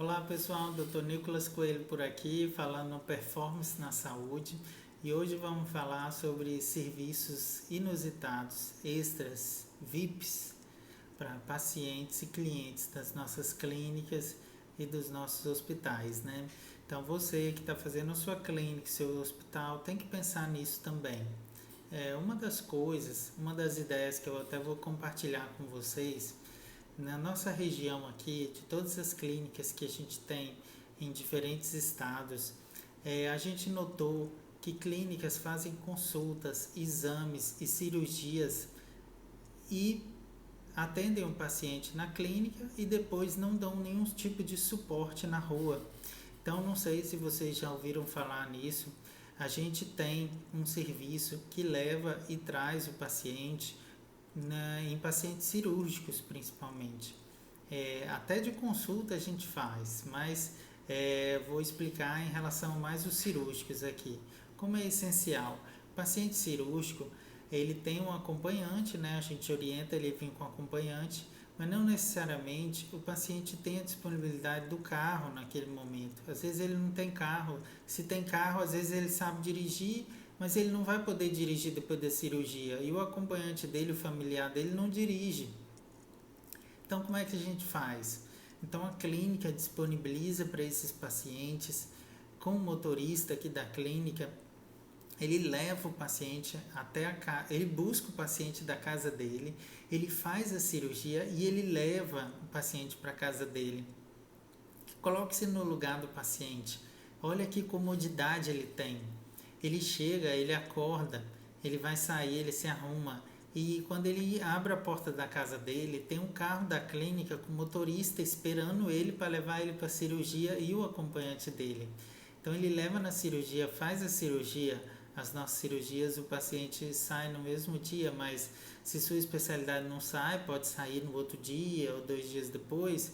Olá pessoal, Dr. Nicolas Coelho por aqui, falando Performance na Saúde, e hoje vamos falar sobre serviços inusitados, extras, VIPs, para pacientes e clientes das nossas clínicas e dos nossos hospitais, né? Então você que está fazendo a sua clínica, seu hospital, tem que pensar nisso também. Uma das coisas, uma das ideias que eu até vou compartilhar com vocês, na nossa região aqui, de todas as clínicas que a gente tem em diferentes estados, a gente notou que clínicas fazem consultas, exames e cirurgias e atendem um paciente na clínica e depois não dão nenhum tipo de suporte na rua. Então, não sei se vocês já ouviram falar nisso. A gente tem um serviço que leva e traz o paciente em pacientes cirúrgicos principalmente. Até de consulta a gente faz, mas vou explicar em relação mais aos cirúrgicos aqui. Como é essencial, o paciente cirúrgico ele tem um acompanhante, né? A gente orienta ele a vir com acompanhante, mas não necessariamente o paciente tem a disponibilidade do carro naquele momento. Às vezes ele não tem carro, se tem carro, às vezes ele sabe dirigir, mas ele não vai poder dirigir depois da cirurgia e o acompanhante dele, o familiar dele, não dirige. Então, como é que a gente faz? Então, a clínica disponibiliza para esses pacientes, com o motorista aqui da clínica, ele leva o paciente até a casa, ele busca o paciente da casa dele, ele faz a cirurgia e ele leva o paciente para a casa dele. Coloque-se no lugar do paciente. Olha que comodidade ele tem. Ele chega, ele acorda, ele vai sair, ele se arruma. E quando ele abre a porta da casa dele, tem um carro da clínica com o motorista esperando ele para levar ele para a cirurgia e o acompanhante dele. Então ele leva na cirurgia, faz a cirurgia. As nossas cirurgias o paciente sai no mesmo dia, mas se sua especialidade não sai, pode sair no outro dia ou 2 dias depois.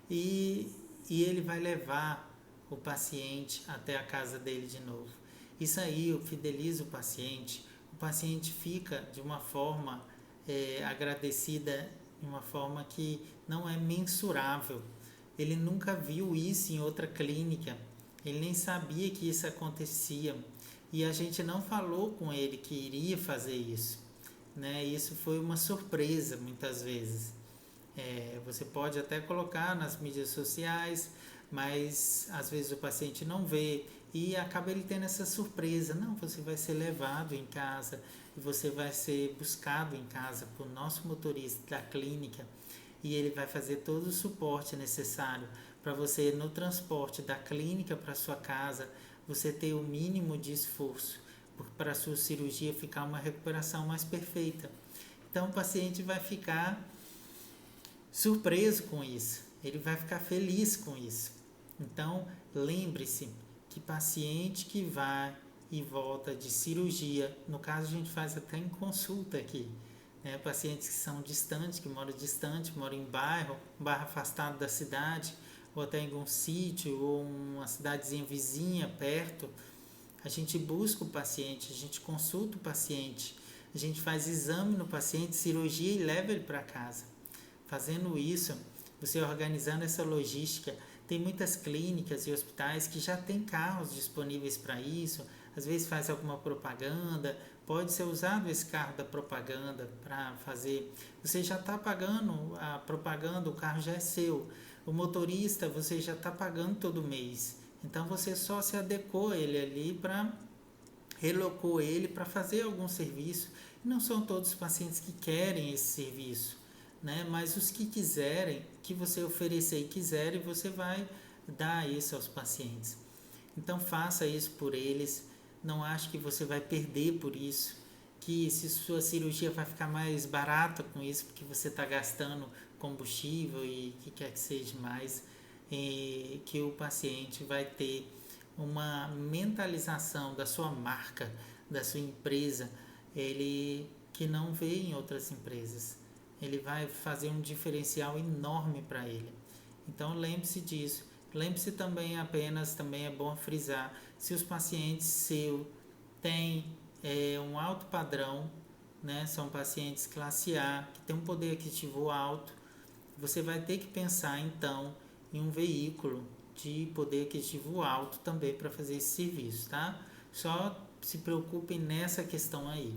E ele vai levar o paciente até a casa dele de novo. Isso aí fideliza o paciente fica de uma forma agradecida, de uma forma que não é mensurável. Ele nunca viu isso em outra clínica, ele nem sabia que isso acontecia e a gente não falou com ele que iria fazer isso, né? Isso foi uma surpresa muitas vezes. Você pode até colocar nas mídias sociais, mas às vezes o paciente não vê e acaba ele tendo essa surpresa. Não, você vai ser levado em casa e você vai ser buscado em casa por nosso motorista da clínica e ele vai fazer todo o suporte necessário para você no transporte da clínica para sua casa, você ter o mínimo de esforço para a sua cirurgia ficar uma recuperação mais perfeita. Então o paciente vai ficar surpreso com isso, ele vai ficar feliz com isso. Então, lembre-se que paciente que vai e volta de cirurgia, no caso a gente faz até em consulta aqui, né? Pacientes que são distantes, que moram distante, moram em bairro afastado da cidade, ou até em algum sítio, ou uma cidadezinha vizinha, perto, a gente busca o paciente, a gente consulta o paciente, a gente faz exame no paciente, cirurgia e leva ele para casa. Fazendo isso, você organizando essa logística, tem muitas clínicas e hospitais que já têm carros disponíveis para isso, às vezes faz alguma propaganda, pode ser usado esse carro da propaganda para fazer. Você já está pagando a propaganda, o carro já é seu. O motorista você já está pagando todo mês. Então você só se adequou ele ali relocou ele para fazer algum serviço. E não são todos os pacientes que querem esse serviço, né? Mas os que quiserem, que você oferecer e quiserem, você vai dar isso aos pacientes. Então faça isso por eles, não ache que você vai perder por isso, que se sua cirurgia vai ficar mais barata com isso, porque você está gastando combustível e que quer que seja mais, que o paciente vai ter uma mentalização da sua marca, da sua empresa, ele que não vê em outras empresas. Ele vai fazer um diferencial enorme para ele. Então lembre-se disso. Lembre-se também também é bom frisar, se os pacientes seus têm um alto padrão, né, são pacientes classe A, que têm um poder aquisitivo alto, você vai ter que pensar então em um veículo de poder aquisitivo alto também para fazer esse serviço, tá? Só se preocupem nessa questão aí.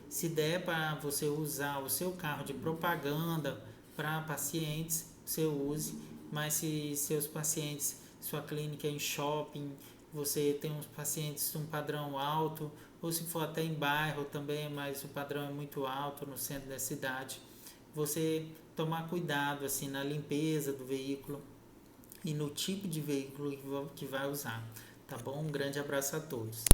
Se der para você usar o seu carro de propaganda para pacientes, você use, mas se seus pacientes, sua clínica é em shopping, você tem uns pacientes de um padrão alto, ou se for até em bairro também, mas o padrão é muito alto no centro da cidade, você tomar cuidado assim na limpeza do veículo e no tipo de veículo que vai usar, tá bom? Um grande abraço a todos.